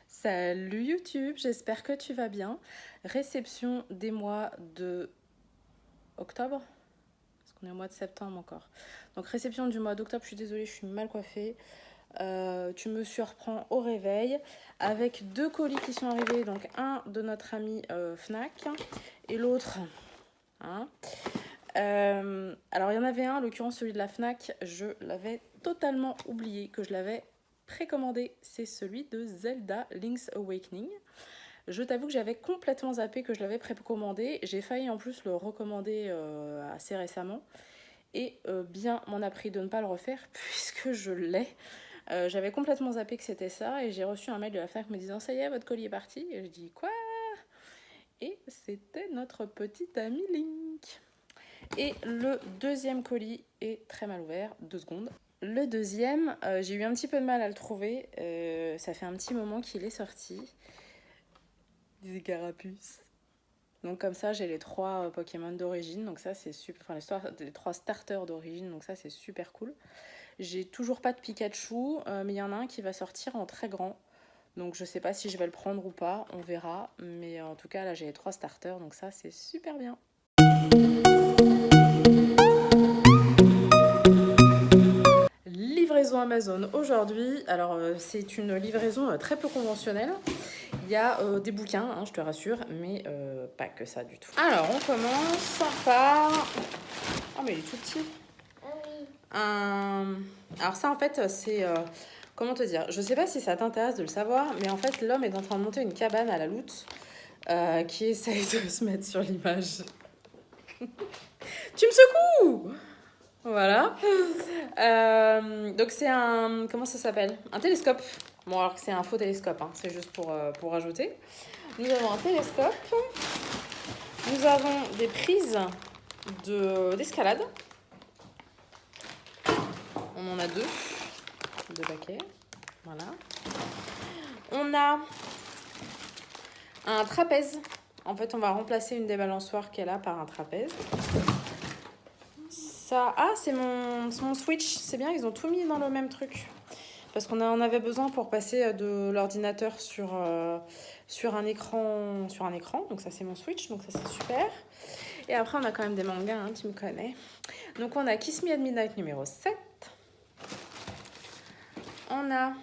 Salut YouTube, j'espère que tu vas bien. Réception des mois de octobre, parce qu'on est au mois de septembre encore. Donc réception du mois d'octobre, je suis désolée, je suis mal coiffée. Tu me surprends au réveil avec deux colis qui sont arrivés. Donc un de notre ami Fnac et l'autre... Hein, alors il y en avait un, en l'occurrence celui de la Fnac, je l'avais totalement oublié que je l'avais précommandé. C'est celui de Zelda Link's Awakening. Je t'avoue que j'avais complètement zappé que je l'avais précommandé. J'ai failli en plus le recommander assez récemment. Et bien m'en a pris de ne pas le refaire puisque je l'ai. J'avais complètement zappé que c'était ça. Et j'ai reçu un mail de la Fnac me disant ça y est, votre colis est parti. Et je dis quoi? Et c'était notre petit ami Link. Et le deuxième colis est très mal ouvert, 2 secondes. Le deuxième, j'ai eu un petit peu de mal à le trouver. Ça fait un petit moment qu'il est sorti. Des carapuces. Donc comme ça, j'ai les 3 Pokémon d'origine. Donc ça, c'est super. Enfin, les 3 starters d'origine. Donc ça, c'est super cool. J'ai toujours pas de Pikachu, mais il y en a un qui va sortir en très grand. Donc je sais pas si je vais le prendre ou pas. On verra. Mais en tout cas, là, j'ai les 3 starters. Donc ça, c'est super bien. Livraison Amazon aujourd'hui. Alors c'est une livraison très peu conventionnelle. Il y a des bouquins, hein, je te rassure, mais pas que ça du tout. Alors on commence par... Oh mais il est tout petit. Alors ça en fait c'est... Comment te dire? Je sais pas si ça t'intéresse de le savoir, mais en fait l'homme est en train de monter une cabane à la Loute qui essaye de se mettre sur l'image. Tu me secoues! Voilà. Donc c'est un... Comment ça s'appelle? Un télescope. Bon alors que c'est un faux télescope, hein. C'est juste pour rajouter. Nous avons un télescope. Nous avons des prises d'escalade. On en a 2. 2 paquets. Voilà. On a un trapèze. En fait, on va remplacer une des balançoires qu'elle a par un trapèze. Ça... Ah, c'est mon Switch. C'est bien, ils ont tout mis dans le même truc. Parce qu'on en avait besoin pour passer de l'ordinateur sur un écran. Donc ça, c'est mon Switch. Donc ça, c'est super. Et après, on a quand même des mangas, hein, tu me connais. Donc on a Kiss Me at Midnight numéro 7. On a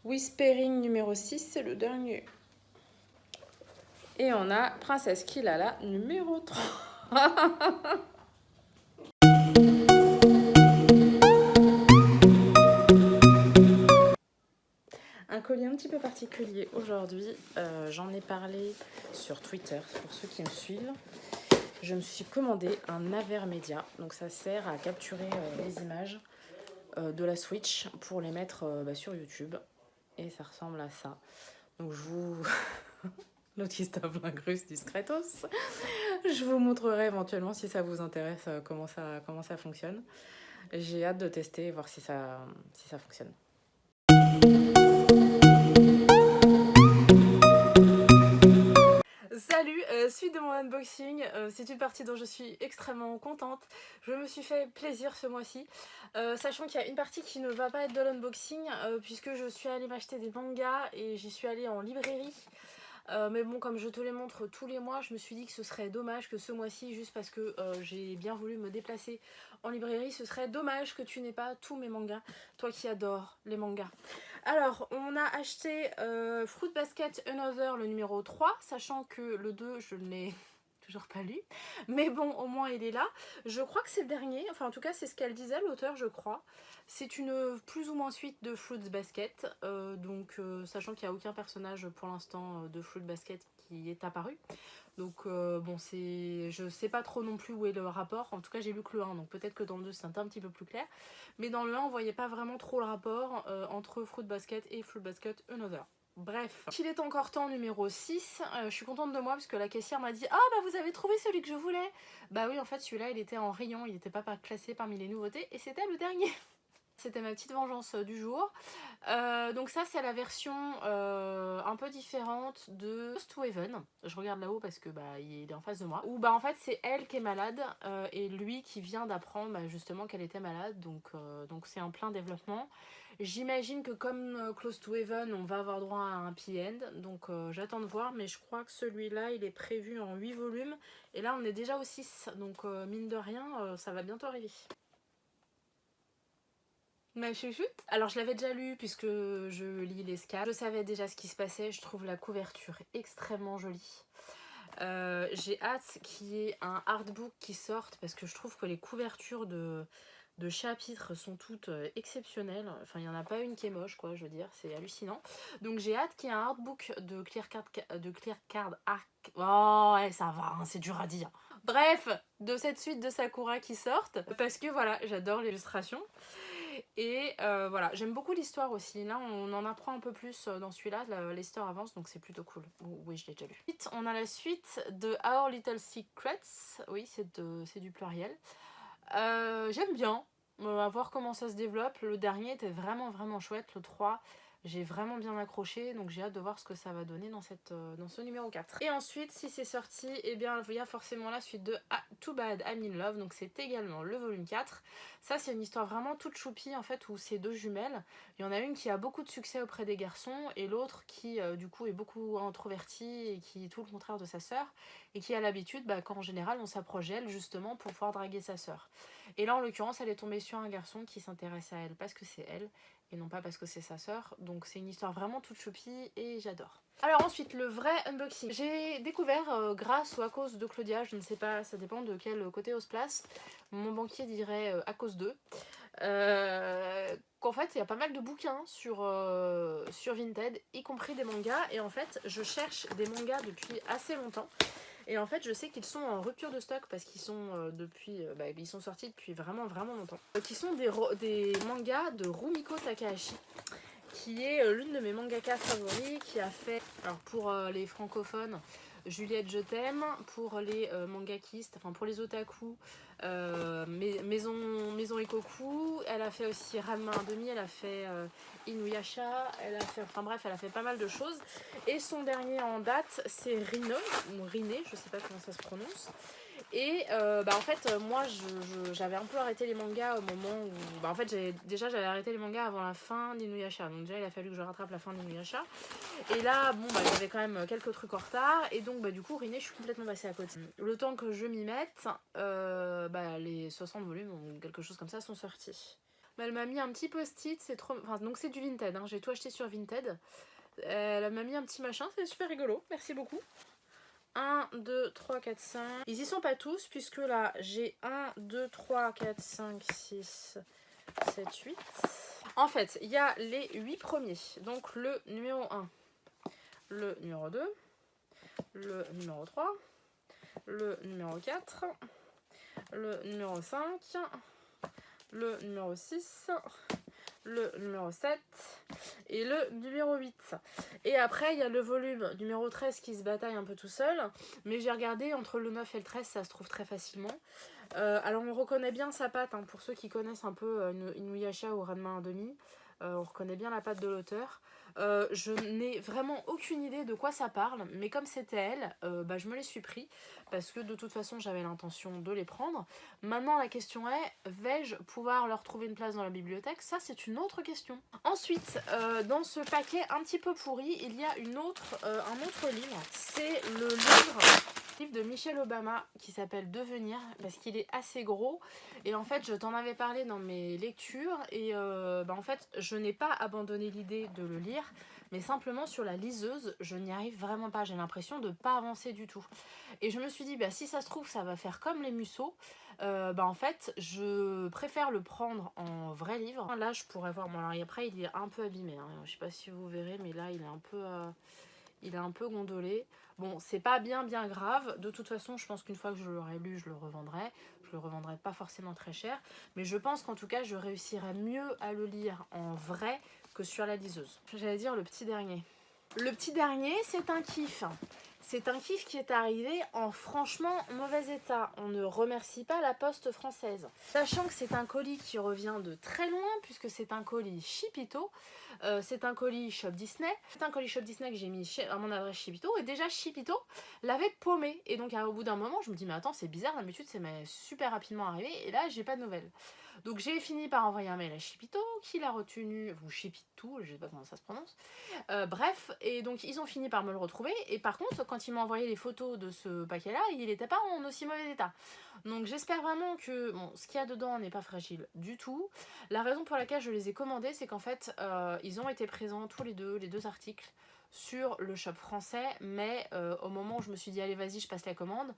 Whispering numéro 6, c'est le dernier. Et on a Princesse Kilala numéro 3. Un colis un petit peu particulier aujourd'hui. J'en ai parlé sur Twitter pour ceux qui me suivent. Je me suis commandé un Avermedia. Donc ça sert à capturer les images de la Switch pour les mettre sur YouTube. Et ça ressemble à ça. Donc je vous... L'autistave l'incruste discretos. Je vous montrerai éventuellement si ça vous intéresse comment ça fonctionne. J'ai hâte de tester et voir si ça fonctionne. Salut, suite de mon unboxing, c'est une partie dont je suis extrêmement contente. Je me suis fait plaisir ce mois-ci, sachant qu'il y a une partie qui ne va pas être de l'unboxing, puisque je suis allée m'acheter des mangas et j'y suis allée en librairie. Mais bon, comme je te les montre tous les mois, je me suis dit que ce serait dommage que ce mois-ci, juste parce que j'ai bien voulu me déplacer en librairie, ce serait dommage que tu n'aies pas tous mes mangas, toi qui adores les mangas. Alors, on a acheté Fruit Basket Another, le numéro 3, sachant que le 2, je ne l'ai toujours pas lu. Mais bon, au moins il est là. Je crois que c'est le dernier, enfin en tout cas c'est ce qu'elle disait, l'auteur, je crois. C'est une plus ou moins suite de Fruit Basket, sachant qu'il n'y a aucun personnage pour l'instant de Fruit Basket qui est apparu. Donc bon, je sais pas trop non plus où est le rapport. En tout cas j'ai lu que le 1, donc peut-être que dans le 2 c'est un petit peu plus clair. Mais dans le 1 on voyait pas vraiment trop le rapport entre Fruit Basket et Fruit Basket Another. Bref, qu'il est encore temps numéro 6, je suis contente de moi parce que la caissière m'a dit « Ah bah vous avez trouvé celui que je voulais !» Bah oui, en fait celui-là il était en rayon, il n'était pas classé parmi les nouveautés et c'était le dernier. C'était ma petite vengeance du jour. Donc ça c'est la version un peu différente de Close to Heaven. Je regarde là-haut parce que il est en face de moi. Où en fait c'est elle qui est malade et lui qui vient d'apprendre justement qu'elle était malade. Donc c'est en plein développement. J'imagine que comme Close to Heaven on va avoir droit à un happy end. Donc j'attends de voir, mais je crois que celui-là il est prévu en 8 volumes. Et là on est déjà au 6. Donc mine de rien ça va bientôt arriver. Ma chouchoute. Alors je l'avais déjà lu puisque je lis les scans. Je savais déjà ce qui se passait, je trouve la couverture extrêmement jolie. J'ai hâte qu'il y ait un artbook qui sorte parce que je trouve que les couvertures de chapitres sont toutes exceptionnelles. Enfin il n'y en a pas une qui est moche quoi, je veux dire, c'est hallucinant. Donc j'ai hâte qu'il y ait un artbook de Clear Card Arc. Oh ouais ça va, hein, c'est dur à dire. Bref, de cette suite de Sakura qui sortent parce que voilà, j'adore l'illustration. Et voilà, j'aime beaucoup l'histoire aussi. Là, on en apprend un peu plus dans celui-là. L'histoire avance, donc c'est plutôt cool. Oui, je l'ai déjà lu. Ensuite, on a la suite de Our Little Secrets. Oui, c'est du pluriel. J'aime bien. À voir comment ça se développe. Le dernier était vraiment chouette. Le 3, j'ai vraiment bien accroché. Donc j'ai hâte de voir ce que ça va donner dans ce numéro 4. Et ensuite, si c'est sorti, eh bien, il y a forcément la suite de Too Bad I'm in Love. Donc c'est également le volume 4. Ça, c'est une histoire vraiment toute choupie en fait, où c'est deux jumelles. Il y en a une qui a beaucoup de succès auprès des garçons et l'autre qui du coup est beaucoup introvertie et qui est tout le contraire de sa sœur et qui a l'habitude quand en général on s'approche d'elle justement pour pouvoir draguer sa sœur. Et là en l'occurrence elle est tombée sur un garçon qui s'intéresse à elle parce que c'est elle et non pas parce que c'est sa sœur. Donc c'est une histoire vraiment toute choupie et j'adore. Alors ensuite le vrai unboxing. J'ai découvert grâce ou à cause de Claudia, je ne sais pas, ça dépend de quel côté on se place. Mon banquier dirait à cause d'eux. Qu'en fait il y a pas mal de bouquins sur Vinted, y compris des mangas. Et en fait je cherche des mangas depuis assez longtemps. Et en fait je sais qu'ils sont en rupture de stock parce qu'ils sont ils sont sortis depuis vraiment longtemps. Qui sont des mangas de Rumiko Takahashi, qui est l'une de mes mangakas favoris, qui a fait, alors pour les francophones, Juliette je t'aime, pour les mangakistes, enfin pour les otaku, Maison Ikoku, elle a fait aussi Ranma 1,5, elle a fait Inuyasha, elle a fait pas mal de choses. Et son dernier en date c'est Rino, ou Riné, je sais pas comment ça se prononce. Et en fait moi j'avais un peu arrêté les mangas au moment où en fait j'avais arrêté les mangas avant la fin d'Inuyasha, donc déjà il a fallu que je rattrape la fin d'Inuyasha. Et là j'avais quand même quelques trucs en retard et donc du coup Riné je suis complètement passée à côté. Le temps que je m'y mette, les 60 volumes ou quelque chose comme ça sont sortis. Elle m'a mis un petit post-it, c'est trop... Enfin, donc c'est du Vinted, hein. J'ai tout acheté sur Vinted. Elle m'a mis un petit machin, c'est super rigolo, merci beaucoup. 1, 2, 3, 4, 5. Ils y sont pas tous, puisque là, j'ai 1, 2, 3, 4, 5, 6, 7, 8. En fait, il y a les 8 premiers. Donc le numéro 1, le numéro 2, le numéro 3, le numéro 4, le numéro 5, le numéro 6, le numéro 7 et le numéro 8. Et après il y a le volume numéro 13 qui se bataille un peu tout seul, mais j'ai regardé entre le 9 et le 13, ça se trouve très facilement. Alors on reconnaît bien sa patte, hein, pour ceux qui connaissent un peu Inuyasha ou Ranma 1,5, on reconnaît bien la patte de l'auteur. Je n'ai vraiment aucune idée de quoi ça parle, mais comme c'était elle, je me les suis pris parce que de toute façon j'avais l'intention de les prendre. Maintenant la question est, vais-je pouvoir leur trouver une place dans la bibliothèque? Ça c'est une autre question. Ensuite, dans ce paquet un petit peu pourri, il y a un autre livre. C'est le livre de Michelle Obama qui s'appelle Devenir, parce qu'il est assez gros et en fait je t'en avais parlé dans mes lectures et en fait je n'ai pas abandonné l'idée de le lire, mais simplement sur la liseuse je n'y arrive vraiment pas, j'ai l'impression de pas avancer du tout. Et je me suis dit si ça se trouve ça va faire comme les Musso, en fait je préfère le prendre en vrai livre. Là je pourrais voir, bon alors après il est un peu abîmé, hein. Je sais pas si vous verrez mais là il est un peu gondolé. Bon, c'est pas bien grave. De toute façon, je pense qu'une fois que je l'aurai lu, je le revendrai. Je le revendrai pas forcément très cher. Mais je pense qu'en tout cas, je réussirai mieux à le lire en vrai que sur la liseuse. J'allais dire le petit dernier. Le petit dernier, c'est un kiff. C'est un kiff qui est arrivé en franchement mauvais état. On ne remercie pas la poste française. Sachant que c'est un colis qui revient de très loin, puisque c'est un colis Chipito. C'est un colis Shop Disney. C'est un colis Shop Disney que j'ai mis à mon adresse Chipito. Et déjà Chipito l'avait paumé. Et donc au bout d'un moment, je me dis mais attends, c'est bizarre, d'habitude c'est super rapidement arrivé. Et là, j'ai pas de nouvelles. Donc j'ai fini par envoyer un mail à Chipito, qui l'a retenu, ou Chipitou, je sais pas comment ça se prononce. Bref, et donc ils ont fini par me le retrouver. Et par contre, quand ils m'ont envoyé les photos de ce paquet-là, il n'était pas en aussi mauvais état. Donc j'espère vraiment que bon, ce qu'il y a dedans n'est pas fragile du tout. La raison pour laquelle je les ai commandés, c'est qu'en fait, ils ont été présents tous les deux articles sur le shop français, mais au moment où je me suis dit allez vas-y je passe la commande,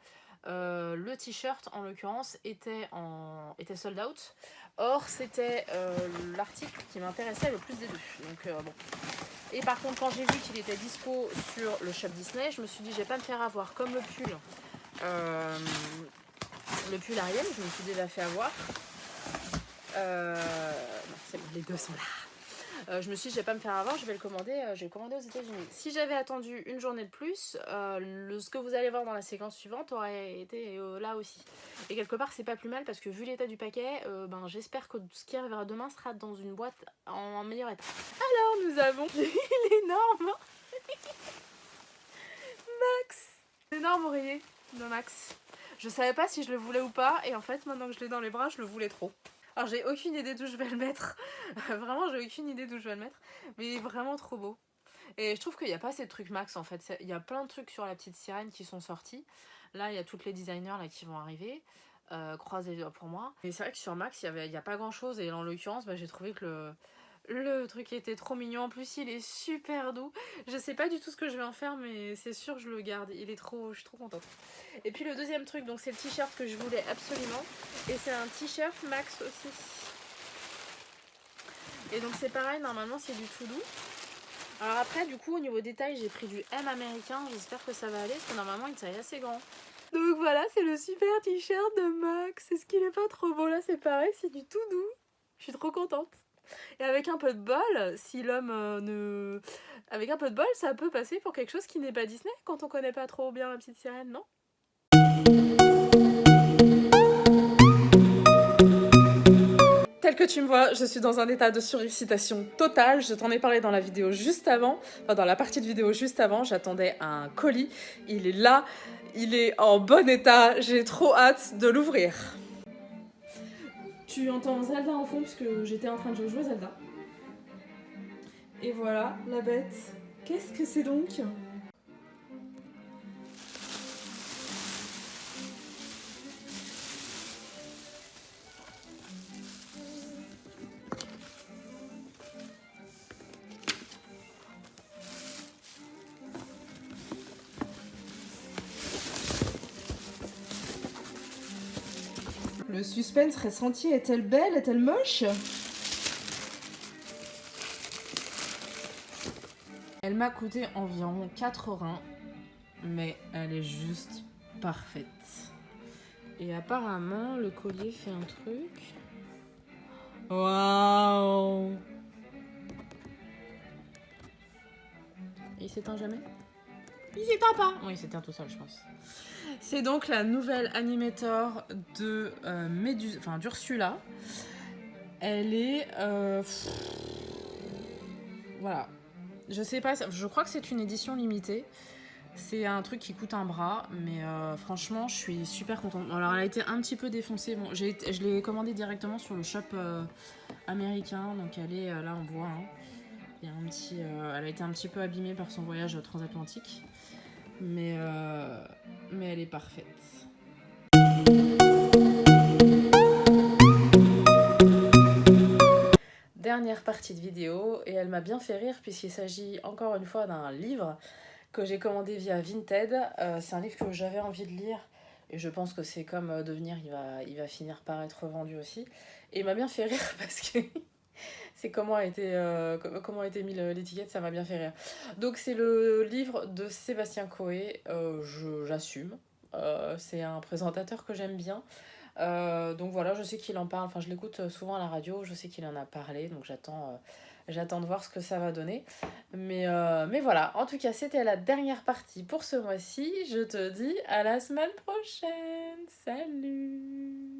le t-shirt en l'occurrence était sold out. Or c'était l'article qui m'intéressait le plus des deux. Donc bon. Et par contre quand j'ai vu qu'il était dispo sur le shop Disney, je me suis dit je vais pas me faire avoir comme le pull Ariel, je me suis déjà fait avoir. Non, les deux sont là. Je me suis dit, je vais pas me faire avoir, je vais le commander aux États-Unis. Si j'avais attendu une journée de plus, ce que vous allez voir dans la séquence suivante aurait été là aussi. Et quelque part, c'est pas plus mal parce que vu l'état du paquet, j'espère que ce qui arrivera demain sera dans une boîte en meilleur état. Alors, nous avons l'énorme Max, l'énorme oreiller de Max. Je savais pas si je le voulais ou pas, et en fait, maintenant que je l'ai dans les bras, je le voulais trop. Alors j'ai aucune idée d'où je vais le mettre. Vraiment j'ai aucune idée d'où je vais le mettre. Mais il est vraiment trop beau. Et je trouve qu'il n'y a pas assez de trucs Max en fait. Il y a plein de trucs sur la petite sirène qui sont sortis. Là il y a toutes les designers là qui vont arriver. Croisez les doigts pour moi. Et c'est vrai que sur Max il y a pas grand chose. Et en l'occurrence j'ai trouvé que le truc était trop mignon. En plus il est super doux. Je sais pas du tout ce que je vais en faire, mais c'est sûr que je le garde. Je suis trop contente. Et puis le deuxième truc, donc c'est le t-shirt que je voulais absolument. Et c'est un t-shirt Max aussi. Et donc c'est pareil, normalement c'est du tout doux. Alors après du coup au niveau détail j'ai pris du M américain. J'espère que ça va aller parce que normalement il taille assez grand. Donc voilà, c'est le super t-shirt de Max. Est-ce qu'il est pas trop beau? Là c'est pareil, c'est du tout doux. Je suis trop contente. Et avec un peu de bol, si l'homme ne... Avec un peu de bol, ça peut passer pour quelque chose qui n'est pas Disney quand on connaît pas trop bien la petite sirène, non? Tel que tu me vois, je suis dans un état de surexcitation totale. Je t'en ai parlé dans la vidéo juste avant, enfin dans la partie de vidéo juste avant. J'attendais un colis. Il est là, il est en bon état. J'ai trop hâte de l'ouvrir. Tu entends Zelda en fond puisque j'étais en train de jouer Zelda. Et voilà, la bête. Qu'est-ce que c'est donc ? Le suspense ressenti, est-elle belle, est-elle moche ? Elle m'a coûté environ 4 €, mais elle est juste parfaite. Et apparemment, le collier fait un truc. Waouh! Il s'éteint jamais? Il s'éteint pas! Oui, il s'éteint tout seul, je pense. C'est donc la nouvelle Animator de d'Ursula. Elle est... Voilà. Je sais pas, je crois que c'est une édition limitée. C'est un truc qui coûte un bras, mais franchement, je suis super contente. Alors, elle a été un petit peu défoncée. Bon, je l'ai commandée directement sur le shop américain, donc elle est là en bois. Hein. Il y a elle a été un petit peu abîmée par son voyage transatlantique, mais elle est parfaite. Dernière partie de vidéo, et elle m'a bien fait rire puisqu'il s'agit encore une fois d'un livre que j'ai commandé via Vinted. C'est un livre que j'avais envie de lire et je pense que c'est comme devenir, il va finir par être vendu aussi. Et il m'a bien fait rire parce que c'est comment a été mis l'étiquette, ça m'a bien fait rire. Donc c'est le livre de Sébastien Coé, j'assume. C'est un présentateur que j'aime bien. Donc voilà, je sais qu'il en parle, enfin je l'écoute souvent à la radio, je sais qu'il en a parlé, donc J'attends de voir ce que ça va donner. Mais voilà, en tout cas, c'était la dernière partie pour ce mois-ci. Je te dis à la semaine prochaine. Salut!